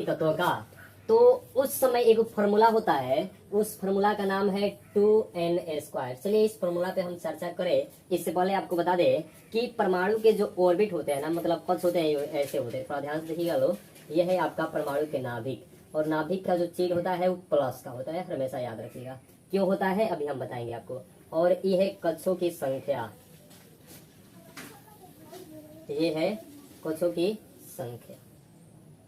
तत्व का, तो उस समय एक फॉर्मूला होता है, उस फॉर्मूला का नाम है 2n²। चलिए इस फॉर्मूला पे हम चर्चा करें। इससे पहले आपको बता दें कि परमाणु के जो ऑर्बिट होते हैं ना, मतलब कक्ष होते हैं, ऐसे होते हैं, थोड़ा ध्यान से देखिएगा लोग। यह है आपका परमाणु के नाभिक, और नाभिक का जो चिन्ह होता है वो प्लस का होता है, हमेशा याद रखिएगा। क्यों होता है अभी हम बताएंगे आपको। और ये है कक्षों की संख्या, ये है कक्षों की संख्या।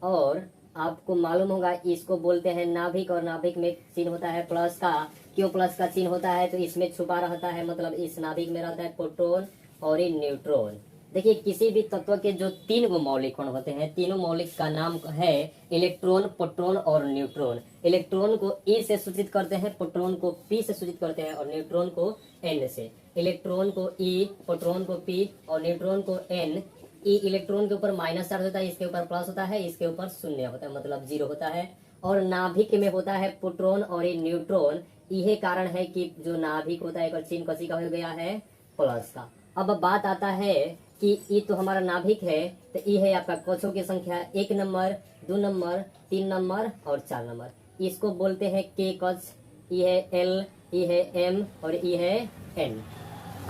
और आपको मालूम होगा इसको बोलते हैं नाभिक, और नाभिक में चिन्ह होता है प्लस का। क्यों प्लस का चिन्ह होता है? तो इसमें छुपा रहता है, मतलब इस नाभिक में रहता है प्रोटॉन और ये न्यूट्रॉन। देखिए किसी भी तत्व के जो 3 गो मौलिक कण होते हैं, तीनों मौलिक का नाम है इलेक्ट्रॉन, प्रोटॉन और न्यूट्रॉन। इलेक्ट्रॉन को E से सूचित करते हैं, प्रोटॉन को P से सूचित करते हैं, और न्यूट्रॉन को N से। इलेक्ट्रॉन को E, प्रोटॉन को P और न्यूट्रॉन को N। ई इलेक्ट्रॉन के ऊपर माइनस चार्ज होता है, इसके ऊपर प्लस होता है, इसके ऊपर शून्य होता है, मतलब 0 होता है। और नाभिक में होता है प्रोटॉन और ये न्यूट्रॉन। यही कारण है कि जो नाभिक होता है एक चिन्ह कसी का हो गया है प्लस का। अब बात आता है कि ये तो हमारा नाभिक है, तो ये है आपका कक्षों की संख्या 1 नंबर, 2 नंबर, 3 नंबर और 4 नंबर। इसको बोलते हैं के कक्ष। ये है L, ये है M और ये है N।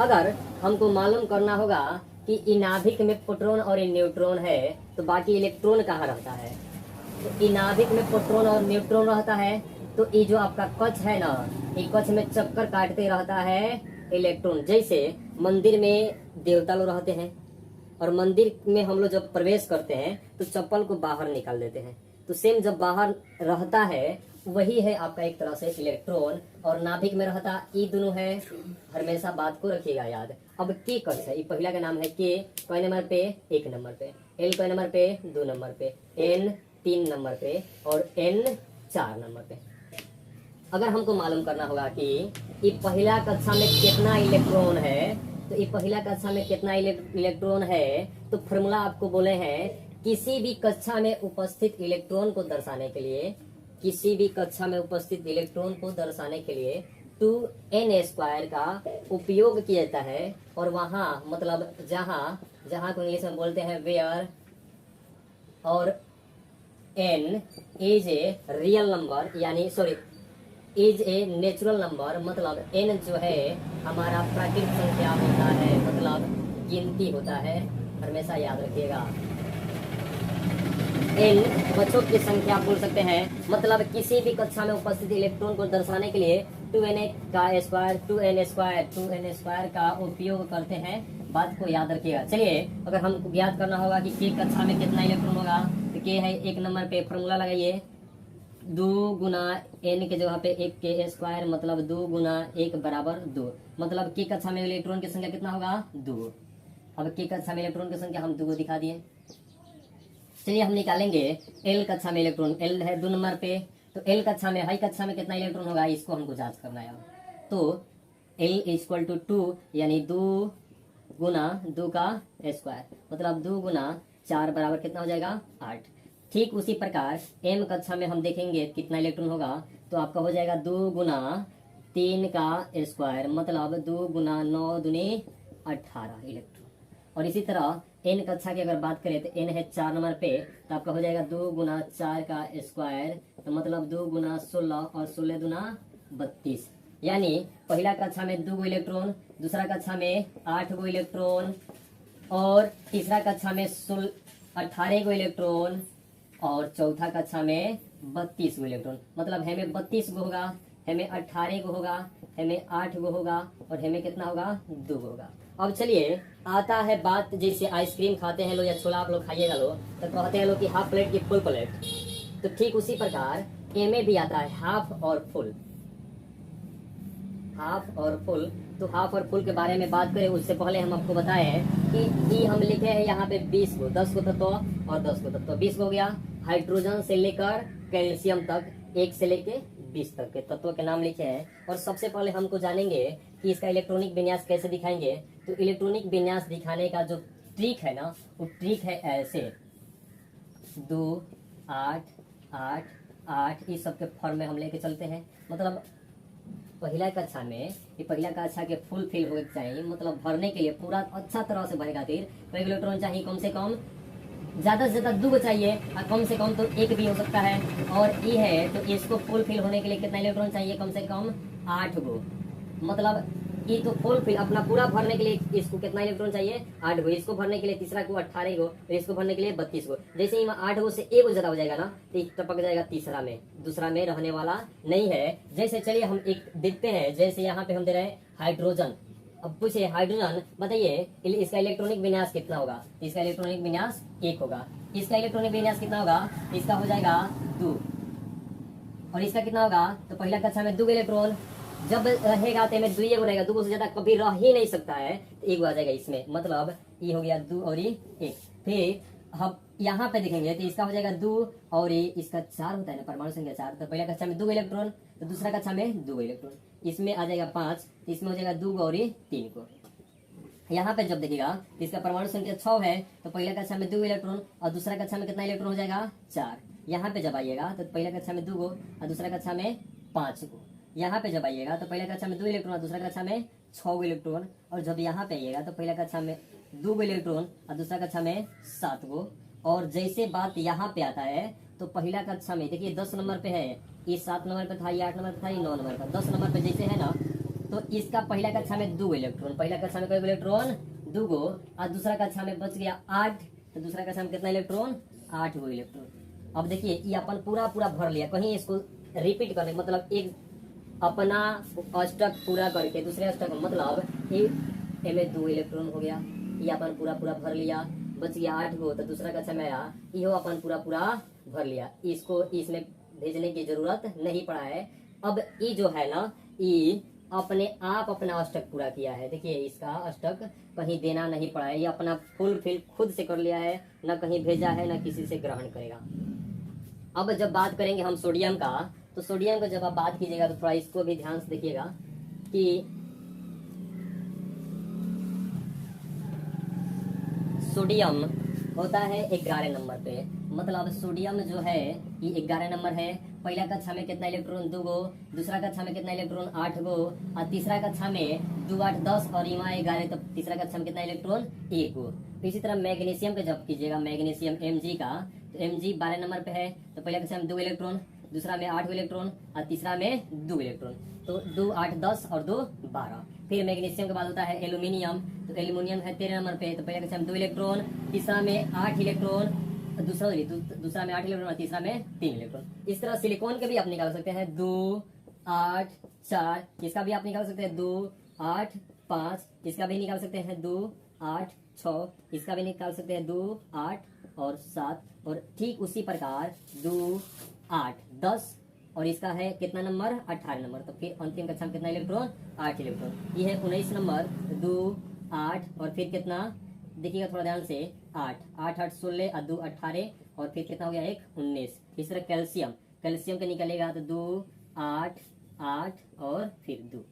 अगर हमको मालूम करना होगा कि इ नाभिक में प्रोटॉन और न्यूट्रॉन है, तो बाकी इलेक्ट्रॉन कहाँ रहता है? तो इ नाभिक में प्रोटॉन और न्यूट्रॉन रहता है, तो ये जो आपका कक्ष है ना, ये कक्ष में चक्कर काटते रहता है इलेक्ट्रॉन। जैसे मंदिर में देवता लोग रहते हैं, और मंदिर में हम लोग जब प्रवेश करते हैं तो चप्पल को बाहर निकाल देते हैं, तो सेम जब बाहर रहता है वही है आपका एक तरह से इलेक्ट्रॉन। और नाभिक में रहता ये दोनों है, हमेशा बात को रखिएगा याद। अब के कक्ष है, ये पहला का नाम है के, क नंबर पे 1 नंबर पे, एल क नंबर पे 2 नंबर पे, एन 3 नंबर पे और एन 4 नंबर पे। अगर हमको मालूम करना होगा कि ये पहला कक्षा में कितना इलेक्ट्रॉन है, तो ये पहला कक्षा में कितना इलेक्ट्रॉन है, तो फॉर्मूला आपको बोले हैं किसी भी कक्षा में उपस्थित इलेक्ट्रॉन को दर्शाने के लिए, किसी भी कक्षा में उपस्थित इलेक्ट्रॉन को दर्शाने के लिए 2n² का उपयोग किया जाता है। और वहां मतलब जहां जहां को इंग्लिश में बोलते हैं वेयर, और n is a real number, यानी sorry is a natural number, मतलब n जो है हमारा प्राकृतिक संख्या होता है, मतलब गिनती होता है, हमेशा याद रखिएगा। n बच्चों की संख्या बोल सकते हैं, मतलब किसी भी कक्षा में उपस्थित इलेक्ट्रॉन को दर्शाने के लिए 2n² का उपयोग करते हैं। बात को याद रखिएगा। चलिए अगर हमको ज्ञात करना होगा कि के कक्षा में कितना इलेक्ट्रॉन होगा, तो के है 1 नंबर पे, फॉर्मूला लगाइए 2 गुना n के जगह पे 1 के², मतलब 2 गुना 1 बराबर 2, मतलब के कक्षा में इलेक्ट्रॉन की संख्या कितना होगा 2। अब के कक्षा में इलेक्ट्रॉन की संख्या हम 2 को दिखा दिए। चलिए हम निकालेंगे एल कक्षा में इलेक्ट्रॉन, एल है 2 नंबर पे, तो एल कक्षा में हाई कक्षा में कितना इलेक्ट्रॉन होगा, इसको हमको जांच करना है। तो एल इक्वल टू 2, यानी 2 गुना 2 का स्क्वायर, मतलब 2 गुना 4 बराबर कितना हो जाएगा 8। ठीक उसी प्रकार एम कक्षा में हम देखेंगे कितना इलेक्ट्रॉन होगा, तो आपका हो जाएगा 2 गुना 3 का स्क्वायर, मतलब 2 गुना 9 दूनी 18 इलेक्ट्रॉन। और इसी तरह एन कक्षा की अगर बात करें तो एन है 4 नंबर पे, तो आपका हो जाएगा 2 गुना 4 का स्क्वायर, तो मतलब 2 गुना 16 और 16 दूना 32। यानी पहला कक्षा में 2 गो इलेक्ट्रॉन, दूसरा कक्षा में 8 गो इलेक्ट्रॉन, और तीसरा कक्षा में 18 गो इलेक्ट्रॉन, और चौथा कक्षा में 32 गो इलेक्ट्रॉन। मतलब हमें 32 गो होगा, हमें 18 गो होगा, हमें 8 गो होगा, और हमें कितना होगा 2 गो होगा। अब चलिए आता है बात, जैसे आइसक्रीम खाते हैं लोग या छोला आप लोग खाइएगा लोग, तो कहते हैं लोग कि हाफ प्लेट की फुल प्लेट, तो ठीक उसी प्रकार ए में भी आता है हाफ और फुल। हाफ और फुल, तो हाफ और फुल के बारे में बात करें उससे पहले हम आपको बताएं कि ई हम लिखे हैं यहाँ पे 20 गो, 10 गो तत्व और 10 गो तत्व, 20 हो गया। हाइड्रोजन से लेकर कैल्शियम तक, 1 से लेकर 20 तक के तत्वों के नाम लिखे हैं। और सबसे पहले हमको जानेंगे कि इसका इलेक्ट्रॉनिक विन्यास कैसे दिखाएंगे। तो इलेक्ट्रॉनिक विन्यास दिखाने का जो ट्रिक है ना, वो ट्रिक है ऐसे 2 8 8 8, इस सब के फॉर्म में हम लेके चलते हैं। मतलब पहला कक्षा में, ये पहला कक्षा के फुल फिल हो चाहिए, मतलब भरने के लिए पूरा अच्छा तरह से भरने खातिर तो इलेक्ट्रॉन चाहिए कम से कम ज्यादा से ज्यादा 2 गो चाहिए और कम से कम तो 1 भी हो सकता है। और ई है तो इसको फुलफिल होने के लिए कितना इलेक्ट्रॉन चाहिए, कम से कम 8 गो। मतलब ई तो फुलफिल अपना पूरा भरने के लिए इसको कितना इलेक्ट्रॉन चाहिए, 8 गो। इसको भरने के लिए तीसरा को 18 गो, और इसको भरने के लिए 32 गो। जैसे ही 8 गो से 1 गो ज्यादा हो जाएगा ना तो ये टपक जाएगा तीसरा में, दूसरा में रहने वाला नहीं है। जैसे चलिए हम एक देखते हैं, जैसे यहाँ पे हम दे रहे हैं हाइड्रोजन। अब पूछे हाइड्रोजन बताइए इसका इलेक्ट्रॉनिक विन्यास कितना होगा, तो इसका इलेक्ट्रॉनिक विन्यास 1 होगा। इसका इलेक्ट्रॉनिक विन्यास कितना होगा, तो इसका हो जाएगा 2। और इसका कितना होगा, तो पहला कक्षा में 2 इलेक्ट्रॉन जब रहेगा तो में 2 एगो रहेगा, 2 से ज्यादा कभी रह ही नहीं सकता है, तो 1 आ जाएगा इसमें। मतलब ये हो गया 2 और ये 1। फिर हम यहाँ पे देखेंगे तो इसका हो जाएगा 2 और ये इसका 4 होता है ना, परमाणु संख्या 4। तो पहला कक्षा में 2 इलेक्ट्रॉन, तो दूसरा कक्षा में 2 इलेक्ट्रॉन, इसमें आ जाएगा 5, तो इसमें हो जाएगा 2 और ये 3 को। यहाँ पे जब देखिएगा तो इसका परमाणु संख्या 6 है, तो पहला कक्षा में 2 इलेक्ट्रॉन और दूसरा कक्षा में कितना इलेक्ट्रॉन हो जाएगा, 4। यहाँ पे जब आइएगा तो पहला कक्षा में 2 गो और दूसरा कक्षा में 5 गो। यहाँ पे जब आइएगा तो पहला कक्षा में 2 इलेक्ट्रॉन और दूसरा कक्षा में 6 गो इलेक्ट्रॉन। और जब यहाँ पे आइएगा तो पहला कक्षा में 2 गो इलेक्ट्रॉन और दूसरा कक्षा में 7 गो। और जैसे बात यहाँ पे आता है तो पहला कक्षा में देखिए 10 नंबर पे है, ये 7 नंबर पे था, ये 8 नंबर पे था, ये 9 नंबर पे। 10 नंबर पे जैसे है ना, तो इसका पहला कक्षा में 2 इलेक्ट्रॉन, पहला कक्षा में कोई इलेक्ट्रॉन 2 गो और दूसरा कक्षा में बच गया 8, तो दूसरा कक्षा में कितना इलेक्ट्रॉन, 8 गो इलेक्ट्रॉन। अब देखिए ये अपन पूरा भर लिया, कहीं इसको रिपीट करने मतलब एक अपना अष्टक पूरा करके दूसरे अष्टक मतलब ये में 2 इलेक्ट्रॉन हो गया, ये अपन पूरा भर लिया, बच गया 8 गो। तो दूसरा कक्षा में आया, ये अपन पूरा भर लिया, इसको इसमें भेजने की जरूरत नहीं पड़ा है। अब ये जो है ना, ये अपने आप अपना अष्टक पूरा किया है। देखिए इसका अष्टक कहीं देना नहीं पड़ा है, ये अपना फुलफिल खुद से कर लिया है, न कहीं भेजा है न किसी से ग्रहण करेगा। अब जब बात करेंगे हम सोडियम का, तो सोडियम का जब आप बात कीजिएगा तो थोड़ा इसको भी ध्यान से देखिएगा कि सोडियम होता है 11 नंबर पे। मतलब सोडियम जो है ये 11 नंबर है। पहला कक्षा में कितना इलेक्ट्रॉन, 2 गो, दूसरा कक्षा में कितना इलेक्ट्रॉन, 8 गो, और तीसरा कक्षा में 2 8 10 और यहाँ 11, तो तीसरा कक्षा में कितना इलेक्ट्रॉन, 1 गो। तो इसी तरह मैग्नीशियम का जब कीजिएगा, मैग्नीशियम Mg का, तो Mg 12 नंबर पे है, तो पहला कक्षा में 2 इलेक्ट्रॉन, दूसरा में 8 इलेक्ट्रॉन और तीसरा में 2 इलेक्ट्रॉन, तो 2 8 10 और 2 12। फिर मैग्नीशियम के बाद होता है एल्यूमिनियम, तो एल्यूमिनियम है 13 नंबर पे, तो पहले कक्षा में 2 इलेक्ट्रॉन, तीसरा में 8 इलेक्ट्रॉन, दूसरा में 8 इलेक्ट्रॉन और तीसरा में 3 इलेक्ट्रॉन। इस तरह सिलिकॉन के भी आप निकाल सकते हैं 2 8 4, इसका भी आप निकाल सकते हैं 2 8 5, इसका भी निकाल सकते हैं 2 8 6, इसका भी निकाल सकते हैं 2 8 और 7, और ठीक उसी प्रकार 2 8 10 और इसका है कितना नंबर, 18 नंबर। तो फिर अंतिम कक्षा में कितना इलेक्ट्रॉन, 8 इलेक्ट्रॉन। ये है 19 नंबर, 2 8 और फिर कितना देखिएगा थोड़ा ध्यान से, 8 8 8 16 और 2 18 और फिर कितना हो गया, 1 19। इस तरह कैल्शियम के निकलेगा तो 2 8 8 और फिर 2।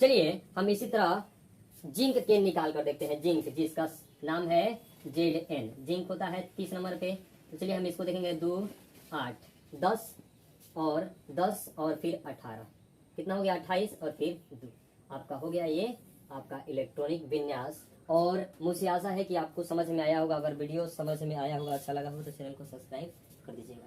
चलिए हम इसी तरह जिंक के निकाल कर देखते हैं। जिंक जिसका नाम है Zn, जिंक होता है 30 नंबर पे। तो चलिए हम इसको देखेंगे 2 8 10 और फिर 18, कितना हो गया, 28 और फिर 2। आपका हो गया ये आपका इलेक्ट्रॉनिक विन्यास। और मुझे आशा है कि आपको समझ में आया होगा। अगर वीडियो समझ में आया होगा, अच्छा लगा हो तो चैनल को सब्सक्राइब कर दीजिएगा।